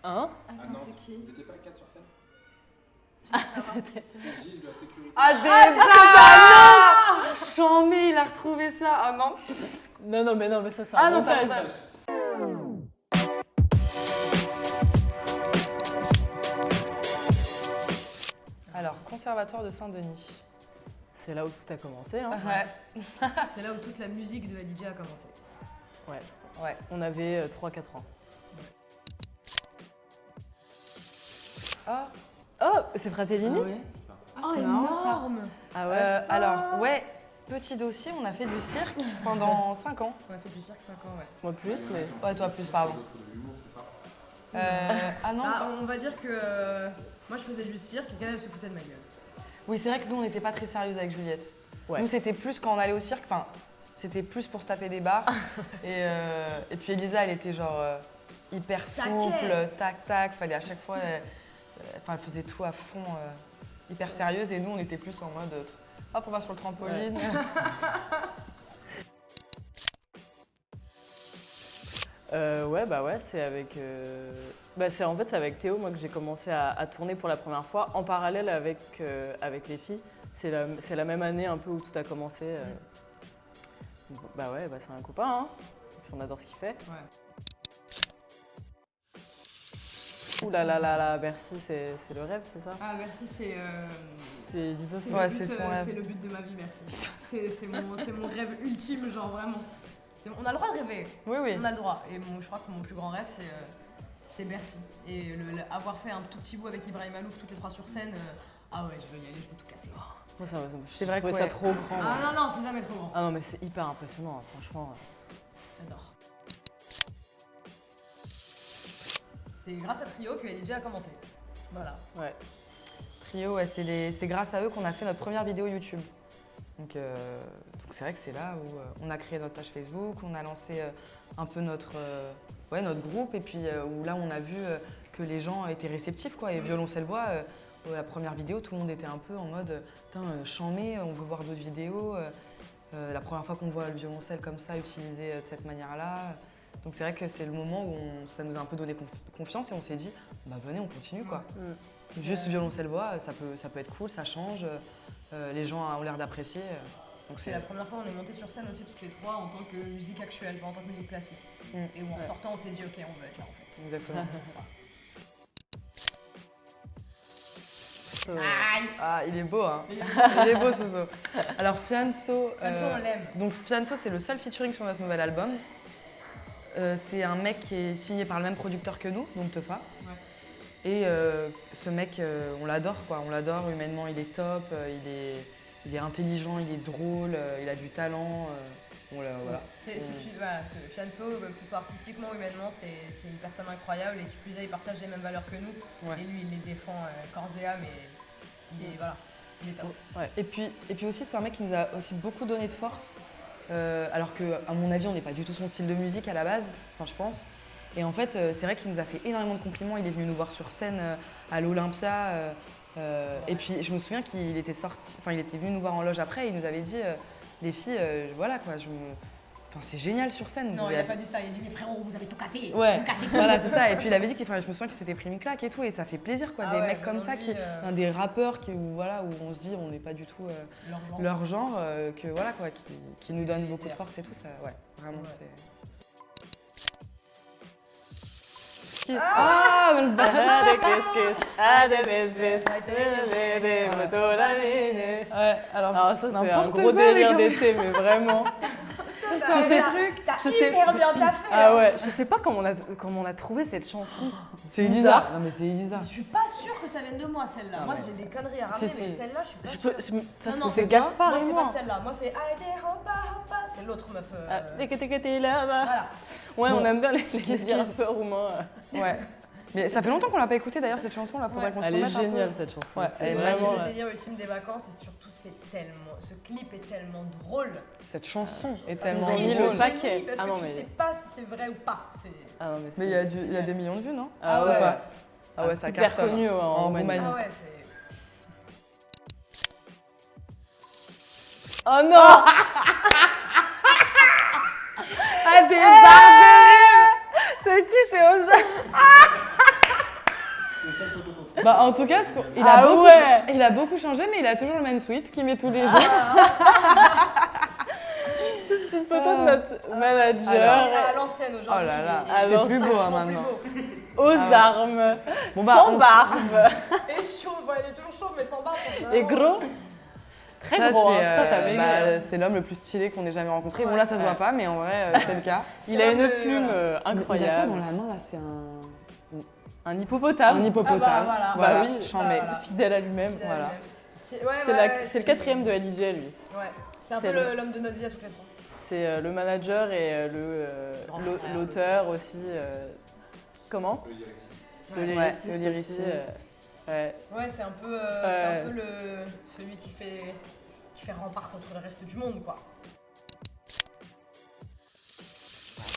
Hein? Attends, c'est qui? Vous étiez pas 4 sur scène? C'est Gilles de la sécurité. Ah, des blagues! Chambé, il a retrouvé ça. Ah non. Non, mais ça, c'est Ah un non, ça montage. montage. Alors, conservatoire de Saint-Denis. C'est là où tout a commencé. Hein. Ouais. là où toute la musique de la DJ a commencé. Ouais. On avait 3-4 ans. Ah, Oh, c'est Fratellini? C'est marrant, ça. Ah ouais. Alors, ouais, petit dossier, on a fait du cirque pendant 5 ans. On a fait du cirque 5 ans, ouais. Moi plus, mais... Ouais, toi plus, pardon. De l'humour, c'est ça? Ah non, On va dire que moi je faisais du cirque et qu'elle se foutait de ma gueule. oui, c'est vrai que nous, on n'était pas très sérieuses avec Juliette. Ouais. Nous, c'était plus quand on allait au cirque, enfin, c'était plus pour se taper des barres. et puis Elisa, elle était genre hyper souple, tac, fallait à chaque fois, elle faisait tout à fond, hyper sérieuse. Et nous, on était plus en mode, hop, on va sur le trampoline. Ouais, c'est avec... c'est avec Théo, moi, que j'ai commencé à tourner pour la première fois, en parallèle avec les filles. C'est la même année un peu où tout a commencé. C'est un copain, hein. Puis on adore ce qu'il fait. Ouais. Ouh là, Bercy, c'est le rêve, c'est ça? Ah, merci, c'est Elisa, Ouais, c'est son rêve. C'est le but de ma vie, merci. C'est mon rêve ultime, genre vraiment. On a le droit de rêver. Oui, oui. On a le droit. Et je crois que mon plus grand rêve, c'est Bercy. Et avoir fait un tout petit bout avec Ibrahim Alouf, toutes les 3 sur scène, ah ouais, je veux y aller, je veux tout casser. Moi, C'est vrai je trouvais que ça trop grand. Ah non, c'est jamais trop grand. Ah non, mais c'est hyper impressionnant, hein, franchement. J'adore. C'est grâce à Trio que LJ a commencé. Voilà. Ouais. Trio, ouais, c'est grâce à eux qu'on a fait notre première vidéo YouTube. Donc c'est vrai que c'est là où on a créé notre page Facebook, on a lancé un peu notre groupe, et puis où là on a vu que les gens étaient réceptifs, quoi. Et Violoncelle-Voix, la première vidéo, tout le monde était un peu en mode putain, chambé, on veut voir d'autres vidéos. La première fois qu'on voit le violoncelle comme ça, utilisé de cette manière-là. Donc c'est vrai que c'est le moment où ça nous a un peu donné confiance et on s'est dit, bah venez, on continue, quoi. Mm. Juste violoncelle-voix, ça peut être cool, ça change, les gens ont l'air d'apprécier. Donc c'est la première fois qu'on est monté sur scène aussi toutes les 3 en tant que musique actuelle, pas en tant que musique classique. Et où en sortant, on s'est dit, ok, on veut être là en fait. Exactement. Aïe. Ah, il est beau, hein. Il est beau, Soso. Alors Fianso, on l'aime. donc Fianso, c'est le seul featuring sur notre nouvel album. C'est un mec qui est signé par le même producteur que nous, donc Teufa. Ouais. Et ce mec, on l'adore, quoi. On l'adore, humainement, il est top, il est intelligent, il est drôle, il a du talent. Voilà. Ce Fianso, que ce soit artistiquement ou humainement, c'est une personne incroyable et qui plus est, il partage les mêmes valeurs que nous. Ouais. Et lui, il les défend corps et âme et il est top. Ouais. Et puis aussi, c'est un mec qui nous a aussi beaucoup donné de force. Alors qu'à mon avis, on n'est pas du tout son style de musique à la base, enfin je pense. Et en fait, c'est vrai qu'il nous a fait énormément de compliments. Il est venu nous voir sur scène à l'Olympia. Et puis je me souviens qu'il était venu nous voir en loge après et il nous avait dit les filles, voilà quoi, c'est génial sur scène. Non, il n'a pas dit ça, il a dit les frérots, vous avez tout cassé. Ouais, vous cassez tout. voilà, c'est ça. Et puis il avait dit je me souviens qu'il s'était pris une claque et tout, et ça fait plaisir, quoi, des mecs comme ça, des rappeurs où on se dit on n'est pas du tout leur genre, qui nous donnent beaucoup de force et tout, ça, ouais, vraiment, c'est. Kiss. Ah, mais le bâtard. Ouais, alors Ah, ça, c'est un n'importe gros quoi, mais délire comment- d'été, mais vraiment. T'as Je sais- hyper bien taffé. Ah ouais, je sais pas comment on a trouvé cette chanson. C'est Elisa. Non, mais c'est Elisa. Je suis pas sûre que ça vienne de moi celle-là. Ah moi ouais. j'ai des conneries à ramener, Si. mais celle-là je suis Je pas peux, sûre. ça, Non, c'est c'est Gaspard moi et c'est moi. pas celle-là. Moi c'est Aïe Hopa. C'est l'autre meuf. Là-bas. Voilà. Ouais, Bon. on aime bien les Kiss, un kiss. peu roumains. Ouais. Mais ça fait longtemps qu'on l'a pas écouté d'ailleurs, cette chanson là, faudrait qu'on se Elle est remette un peu. géniale cette chanson. Ouais, C'est elle est vraiment. C'est le délire ultime des vacances et surtout ce clip est tellement drôle. Cette chanson est Ils tellement ont mis drôle. le paquet. Parce Ah que non, tu mais- sais pas si c'est vrai ou pas. Ah non, Mais il y a des millions de vues, non? Ah Ou ouais. pas Ah ouais, ça Hyper cartonne. connu en Roumanie. Ah ouais, c'est. Oh non. Ah, des barres de rire. C'est qui? C'est Ozan. Bah, en tout cas, il a beaucoup changé, mais il a toujours le même sweat qu'il met tous les jours. Petite photo de notre manager. Alors, À l'ancienne aujourd'hui. Oh là là, Ah t'es non, plus beau hein, Vachement plus maintenant. beau. Aux Ah ouais. armes, Bon, bah, sans on barbe Et chaud, il est toujours chaud mais sans barbe. et gros. Très Ça, gros, hein, c'est, ça t'as maigri. c'est l'homme le plus stylé qu'on ait jamais rencontré. Bon, Ouais, là, ça se ouais. voit pas, mais en vrai, c'est le cas. Il a une Ouais, plume voilà. Il a quoi incroyable. dans la main, là? C'est Un hippopotame. un hippopotame. Ah bah, voilà. Bah oui. chambé. Voilà. Fidèle à lui-même. Voilà. C'est le quatrième de LIJ, lui. Ouais, c'est un C'est peu l'homme de notre vie à toutes les fois. C'est le manager et Grand frère, l'auteur aussi. Comment? Le lyriciste. Le Ouais. lyriciste. le lyriciste. aussi, ouais. Ouais, c'est un peu, celui qui fait rempart contre le reste du monde, quoi.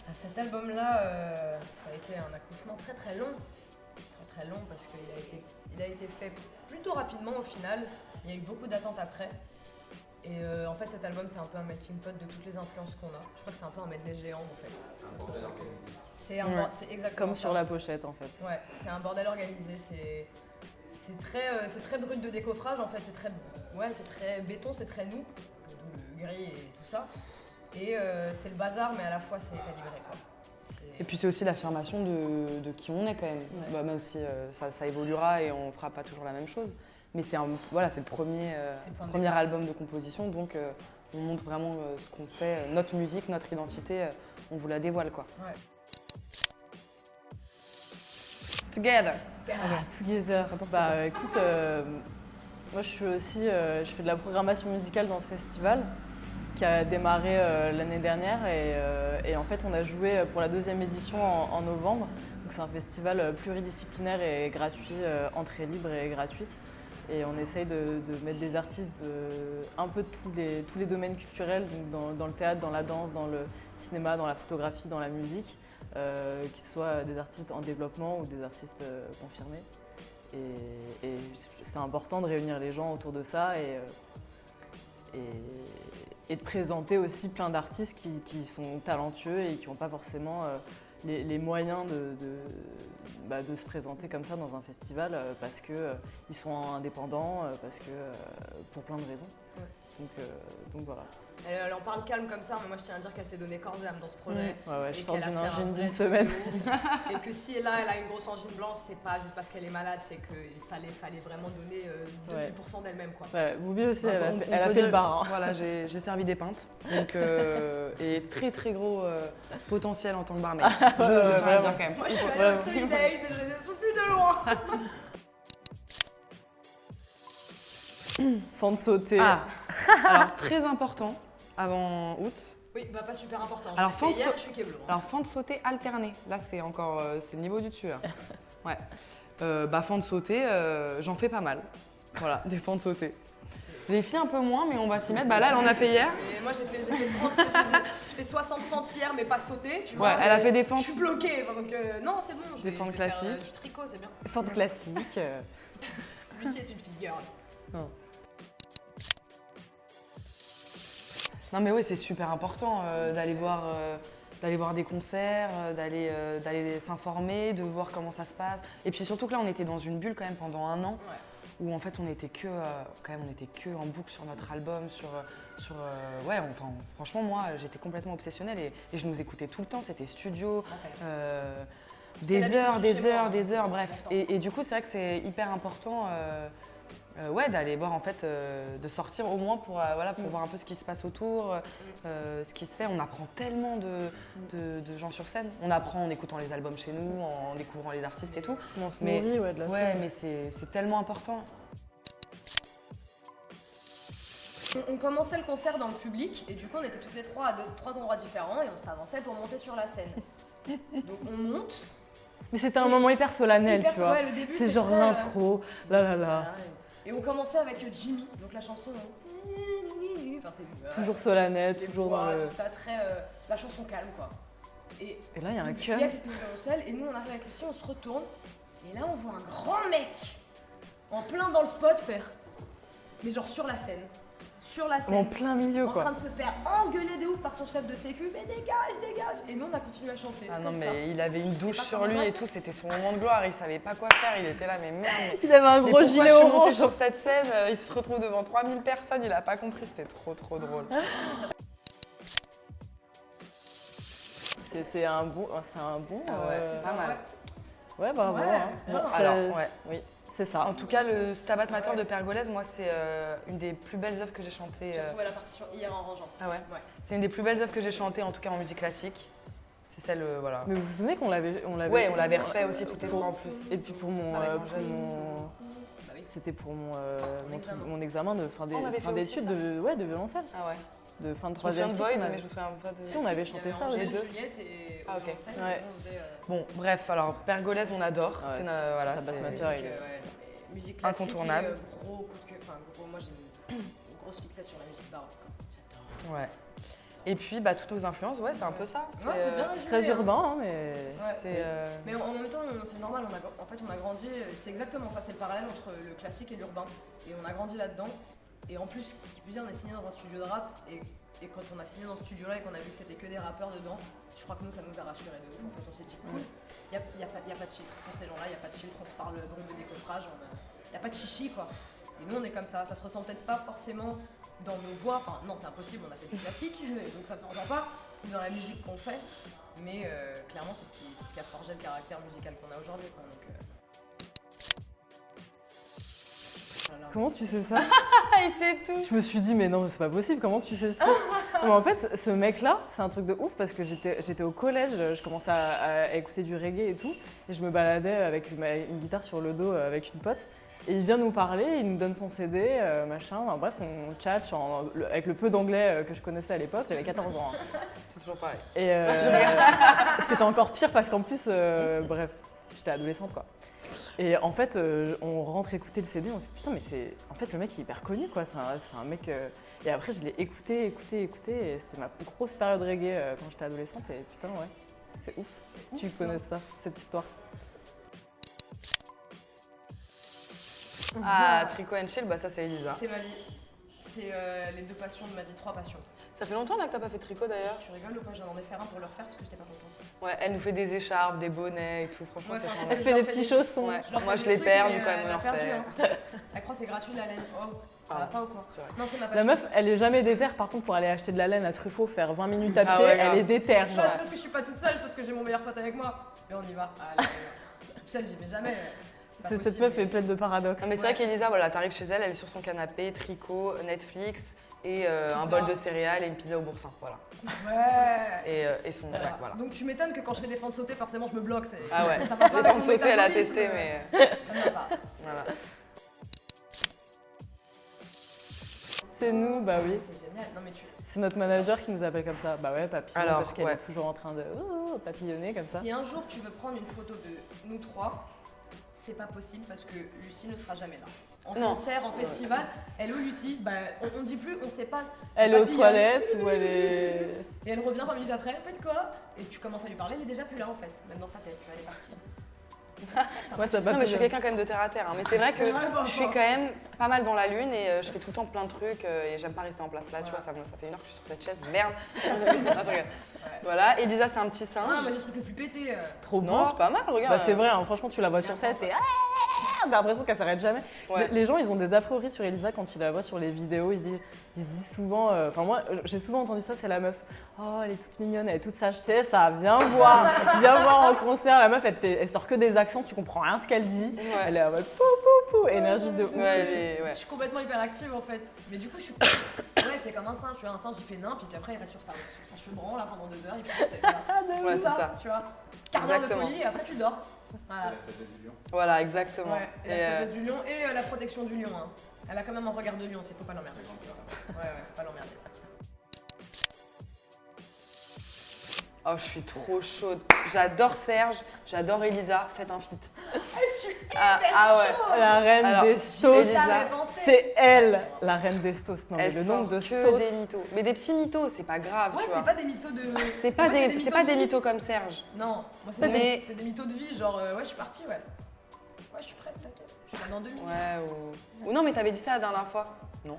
Ah, cet album-là, ça a été un accouchement très très long. Très très long parce qu'il a été fait plutôt rapidement au final. Il y a eu beaucoup d'attentes après. Et en fait, cet album, c'est un peu un melting pot de toutes les influences qu'on a. Je crois que c'est un peu un medley géant en fait. Un bordel organisé. C'est Ouais. c'est exactement Comme ça. sur la pochette, en fait. Ouais, c'est un bordel organisé, c'est très brut de décoffrage en fait, c'est très béton, c'est très nous, d'où le gris et tout ça. Et c'est le bazar, mais à la fois c'est calibré quoi. Et puis c'est aussi l'affirmation de qui on est quand même. Ouais. Bah, même si ça évoluera et on fera pas toujours la même chose. Mais c'est le premier, C'est le point de premier départ. album de composition, donc on montre vraiment ce qu'on fait, notre musique, notre identité, on vous la dévoile quoi. Ouais. Together. Alors, Together. Bah écoute, moi je suis aussi, je fais de la programmation musicale dans ce festival qui a démarré l'année dernière et en fait on a joué pour la deuxième édition en novembre. Donc c'est un festival pluridisciplinaire et gratuit, entrée libre et gratuite. Et on essaye de mettre des artistes un peu de tous les domaines culturels, donc dans le théâtre, dans la danse, dans le cinéma, dans la photographie, dans la musique. Qu'ils soient des artistes en développement ou des artistes confirmés. Et c'est important de réunir les gens autour de ça et de présenter aussi plein d'artistes qui sont talentueux et qui n'ont pas forcément les moyens de se présenter comme ça dans un festival parce qu'ils sont indépendants, parce que pour plein de raisons. Ouais. Donc voilà. Elle en parle calme comme ça, mais moi je tiens à dire qu'elle s'est donné corps et âme dans ce projet. Ouais, je Et sors qu'elle a d'une fait un angine vrai d'une truc semaine. de ouf. Et que si là elle a une grosse angine blanche, c'est pas juste parce qu'elle est malade, c'est qu'il fallait vraiment donner 2000% d'elle-même quoi. Ouais, Boubi aussi, elle a On fait, peut elle a fait dire- le bar. Hein. Voilà, j'ai servi des pintes. Donc, et très très gros potentiel en tant que barmaid. Je tiens à le vraiment. dire quand même. Moi je suis allée Vraiment. au Solidays et je les ai soutenus de loin. Fan de sauter. Ah, alors très important avant août. Oui, bah pas super important. Alors, Je l'ai fait fan de hier, je suis Keblo. Alors fan de sauter alterné. Là c'est encore c'est le niveau du dessus là. Ouais. Fan de sauter, j'en fais pas mal. Voilà, des fans de sauter. Les filles un peu moins, mais on va s'y mettre. Bah là elle en a fait hier. Et moi j'ai fait 30, je fais 60 fentes hier mais pas sauter, tu vois. Ouais, elle a mais fait des Je fentes. suis bloquée, donc non c'est bon. je Des vais- fentes je vais faire, classiques. Du tricot, c'est bien. Fan classique. Lucie est une fille girl. Non mais oui, c'est super important d'aller voir des concerts, d'aller s'informer, de voir comment ça se passe. Et puis surtout que là, on était dans une bulle quand même pendant un an, Ouais. où en fait on était que en boucle sur notre album, franchement moi j'étais complètement obsessionnelle et je nous écoutais tout le temps, c'était studio, C'était l'habitude chez moi, des heures, bref. longtemps. Et du coup c'est vrai que c'est hyper important d'aller voir en fait, de sortir au moins pour voir un peu ce qui se passe autour, ce qui se fait. On apprend tellement de gens sur scène. On apprend en écoutant les albums chez nous, en découvrant les artistes et tout. On se Mais- nourrit de la Ouais, scène. mais c'est tellement important. On commençait le concert dans le public et du coup on était toutes les trois à trois endroits différents et on s'avançait pour monter sur la scène. Donc on monte. Mais c'était un moment hyper solennel, Hyper- tu vois. ouais, le début, C'est genre très, l'intro, là. Et on commençait avec Jimmy, donc la chanson. Enfin, c'est Toujours solennel, des toujours voix, dans le... tout ça, très la chanson calme quoi. Et Et là, il y a un Juliette cœur. était au violoncelle et nous on arrive avec Lucie, on se retourne et là on voit un grand mec en plein dans le spot faire, mais genre sur la scène, sur la En scène, plein milieu, en quoi. train de se faire engueuler de ouf par son chef de sécu, mais dégage, dégage. Et nous on a continué à chanter. Ah non, comme ça. mais il avait une douche pas sur comment lui on et a tout, c'était son moment de gloire, il savait pas quoi faire, il était là, mais merde. Il avait un Mais gros pourquoi gilet je suis montée orange. sur cette scène, il se retrouve devant 3000 personnes, il a pas compris, c'était trop drôle. C'est un bon. Ah ouais, c'est pas mal. Ouais, bravo. Ouais. hein. Bon, alors, ouais. Oui, c'est ça. En tout cas, le Stabat Mater de Pergolèse, moi, c'est une des plus belles œuvres que j'ai chantées. J'ai retrouvé la partition hier en rangeant. Ah ouais. Ouais. C'est une des plus belles œuvres que j'ai chantées, en tout cas en musique classique. C'est celle, voilà. Mais vous vous souvenez qu'on l'avait. Ouais, on l'avait refait aussi toutes les trois en plus. Et puis pour mon. Avec pour Angèle. mon- Bah oui. C'était pour mon, examen. mon examen de fin on avait fait aussi d'études ça. de violoncelle, Ah ouais. de fin de Je me souviens troisième de cycle. Void, on mais avait- je me souviens pas de. Si, on avait Il y chanté avait ça, Angèle, les deux. Juliette et Ah, ok. Violoncelle, Ouais. et on faisait, Bon, bref, alors Pergolèse, on adore. Ah ouais, C'est Stabat voilà, c'est- Mater. musique, il est- ouais, musique classique Incontournable. et, gros coup de cœur. Enfin, gros, moi j'ai une grosse fixette sur la musique baroque. Quoi. J'adore. Ouais. Et puis, bah, toutes nos influences, ouais, c'est un peu ça. Ouais, c'est bien. C'est très résumé, hein. urbain, hein, mais. Ouais. C'est, Mais en même temps, c'est normal, en fait on a grandi, c'est exactement ça, c'est le parallèle entre le classique et l'urbain. Et on a grandi là-dedans. Et en plus, qui plus est, on est signé dans un studio de rap. Et quand on a signé dans ce studio-là et qu'on a vu que c'était que des rappeurs dedans, je crois que nous, ça nous a rassurés de ouf. En fait, on s'est dit cool, il n'y a pas de filtre sur ces gens-là, il n'y a pas de filtre, on se parle bombe de décoffrage, il n'y a pas de chichi quoi. Et nous, on est comme ça se ressent peut-être pas forcément dans nos voix, enfin non, c'est impossible, on a fait du classique, donc ça ne se ressent pas, ou dans la musique qu'on fait. Mais clairement, c'est ce qui a forgé le caractère musical qu'on a aujourd'hui. Quoi, donc, voilà. Comment tu sais ça? il sait tout. Je me suis dit, mais non, c'est pas possible, comment tu sais ça? Mais en fait, ce mec-là, c'est un truc de ouf parce que j'étais au collège, je commençais à écouter du reggae et tout, et je me baladais avec une guitare sur le dos avec une pote. Et il vient nous parler, il nous donne son CD, machin, enfin, bref, on tchatche avec le peu d'anglais que je connaissais à l'époque, j'avais 14 ans. Hein. C'est toujours pareil. Et c'était encore pire parce qu'en plus, bref, j'étais adolescente quoi. Et en fait, on rentre écouter le CD, on fait putain, mais c'est. En fait, le mec il est hyper connu quoi, c'est un mec. Et après, je l'ai écouté, et c'était ma grosse période reggae quand j'étais adolescente, et putain, ouais, c'est ouf. Tu connais ça, cette histoire? Ah, Tricot and Chill, bah ça c'est Elisa. C'est ma vie. C'est les deux passions de ma vie, trois passions. Ça fait longtemps là que t'as pas fait tricot d'ailleurs. Tu rigoles ou quoi? J'en ai fait un pour le refaire parce que j'étais pas contente. Ouais, elle nous fait des écharpes, des bonnets et tout, franchement Ouais, c'est franchement, charmant. Elle se fait des petits chaussons. Ouais. leur Moi fais je des les trucs, perds, mais, du coup elle me elle leur a perdu, fait. hein. Elle croit que c'est gratuit la laine. Oh, ça va Ah. pas ou quoi? C'est vrai. Non, c'est ma passion. La meuf, elle est jamais déterre, par contre, pour aller acheter de la laine à Truffaut, faire 20 minutes à pied, Ah ouais, grave. elle est déterre, C'est genre. pas parce que je suis pas toute seule, c'est parce que j'ai mon meilleur pote avec moi. Mais on y va. Allez, toute seule, j'y vais jamais. pas Cette possible, meuf est mais- pleine de paradoxes. Non mais c'est Ouais. vrai qu'Elisa, voilà, t'arrives chez elle, elle est sur son canapé, tricot, Netflix et un Pizza. bol de céréales et une pizza au boursin, voilà. Ouais. Et son, ouais, voilà. Donc tu m'étonnes que quand je fais des fentes sautées, forcément je me bloque. Ah ouais, Ça va pas les avec fentes mon sautées, elle a métabolisme, testé, mais Ça ne va pas. voilà. C'est nous, bah oui. C'est génial. Non mais tu. C'est notre manager qui nous appelle comme ça. Bah ouais, papillon, Alors, parce qu'elle ouais. est toujours en train de papillonner comme ça. Si un jour tu veux prendre une photo de nous trois, c'est pas possible parce que Lucie ne sera jamais là. En Non. concert, en festival, elle est où Lucie? Bah on dit plus, on sait pas. Elle est aux Papillon. toilettes ou elle est. Et elle revient 20 minutes après, faites quoi? Et tu commences à lui parler, elle est déjà plus là en fait, même dans sa tête, tu vois, elle est partie. Ouais, ça Non mais je suis papillonne. quelqu'un quand même de terre à terre, hein. Mais c'est vrai que Ouais, bon, je suis bon. quand même pas mal dans la lune et je fais tout le temps plein de trucs et j'aime pas rester en place là, tu vois, Voilà. ça fait une heure que je suis sur cette chaise, merde. Non, je rigole. Voilà, Elisa c'est un petit Ah, singe. moi j'ai le truc le plus pété. Trop Non, beau. c'est pas mal, regarde. Bah c'est vrai, hein, franchement, tu la vois sur scène, c'est. T'as l'impression qu'elle s'arrête jamais. Ouais. Les gens, ils ont des a priori sur Elisa quand ils la voient sur les vidéos. Ils se disent souvent. Enfin, moi, j'ai souvent entendu ça, c'est la meuf. Oh, elle est toute mignonne, elle est toute sage. C'est ça, viens voir en concert. La meuf, elle sort que des accents, tu comprends rien ce qu'elle dit. Ouais. Elle est en mode pou pou pou, énergie de ouf. Ouais, Je suis complètement hyperactive en fait. Mais du coup, je suis. Ouais, c'est comme un singe, tu vois, un singe il fait nain, puis après il reste sur sa chevron là pendant 2 heures, et puis c'est Ouais, c'est ça. tu vois. Quart d'heure de Exactement. folie et après tu dors. Voilà. La sagesse du lion. Voilà, exactement. Ouais, et Et, la sagesse du lion et la protection du lion. Hein. Elle a quand même un regard de lion, c'est faut pas l'emmerder. Ouais, faut pas l'emmerder. Oh, je suis trop chaude. J'adore Serge, j'adore Elisa, faites un feat. Je suis Ah, ouais. La reine Alors, des stos. Elisa, J'avais pensé. C'est elle, la reine des stos. Non, mais Elle le sort nombre de que stos. des mythos. Mais des petits mythos, c'est pas grave, Ouais, tu c'est vois. pas des mythos de. C'est pas, Ouais, des, c'est pas de des vie. mythos comme Serge. Non, moi c'est Mais- des mythos de vie, genre ouais, je suis partie, ouais. Ouais, je suis prête, t'inquiète. Je suis là dans 2 minutes. Ouais, ou non, mais t'avais dit ça la dernière fois. Non.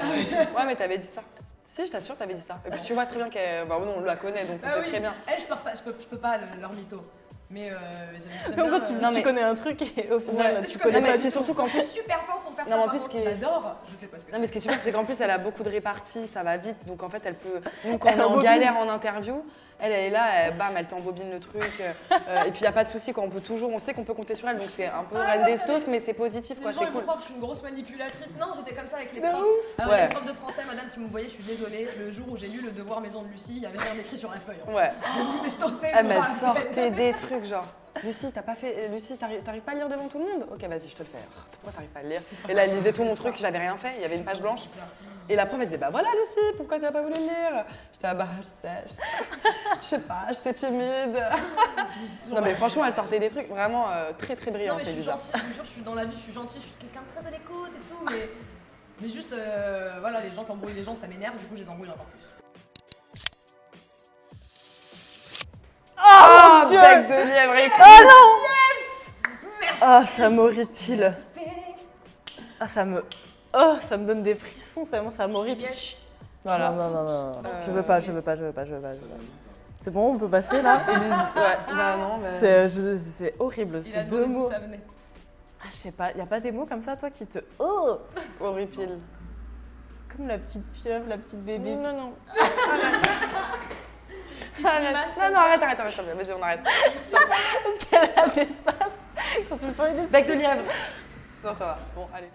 Ouais, mais t'avais dit ça. Si, je t'assure, t'avais dit ça. Et puis tu vois très bien qu'elle. Bah, nous, on la connaît, donc on sait très bien. Elle, je peux pas leur mytho. Mais j'aime En bien, fait, tu dis non, tu mais- connais un truc et au final, Ouais, tu je connais Non, pas mais du c'est tout. surtout qu'en Je suis plus. super forte pour faire Non, ça. mais en Par plus, contre, ce qui est- j'adore. Je sais pas ce que Non, mais ce qui est super, c'est qu'en plus, elle a beaucoup de réparties, ça va vite. Donc en fait, elle peut. Nous, quand on Elle est en embobine. galère en interview, elle est là, bam, elle t'embobine le truc. Et puis il n'y a pas de souci, quoi. On sait qu'on peut compter sur elle. Donc c'est un peu reine des stos, mais c'est positif, quoi. Les gens C'est ils vont cool. croire que je suis une grosse manipulatrice. Non, j'étais comme ça avec les De profs. Alors, Ouais. les profs de français, madame, si vous me voyez, je suis désolée. Le jour où j'ai lu le devoir maison de Lucie, il y avait rien écrit sur la feuille. Ouais. Je vous ai stossé. Ah, mais elle sortait des trucs, genre. Lucie, t'as pas fait. Lucie, t'arrives pas à lire devant tout le monde? Ok, vas-y, je te le fais. Oh, pourquoi t'arrives pas à le lire? Et là, elle lisait tout mon truc, j'avais rien fait, il y avait une page blanche. Et la prof, elle disait, bah voilà, Lucie, pourquoi tu n'as pas voulu le lire? J'étais, ah bah, je sais pas, j'étais timide. Non, mais franchement, elle sortait des trucs vraiment très très Non, brillants mais je et suis bizarres. gentille, je vous jure, je suis dans la vie, je suis gentille, je suis quelqu'un de très à l'écoute et tout, mais juste, voilà, les gens qui embrouillent les gens, ça m'énerve, du coup, je les embrouille encore plus. Oh mon Dieu! Bec de lièvre et Oh non! Ah, ça m'horripile. Ah, ça me donne des frissons, ça m'horripile. Voilà. Non, non, non, non. Euh, Je veux pas. C'est bon, on peut passer là? Ouais, bah non, mais. C'est horrible, Il a ces deux demandé d'où mots. ça venait. Ah, je sais pas, y a pas des mots comme ça, toi, qui te. Oh! Horripile. Comme la petite pieuvre, la petite bébé. Non, non. Arrête. Non, non, arrête. Vas-y, on arrête. Parce qu'elle a de l'espace quand tu me fais une Bec de lièvre. Non, ça va. Bon, allez.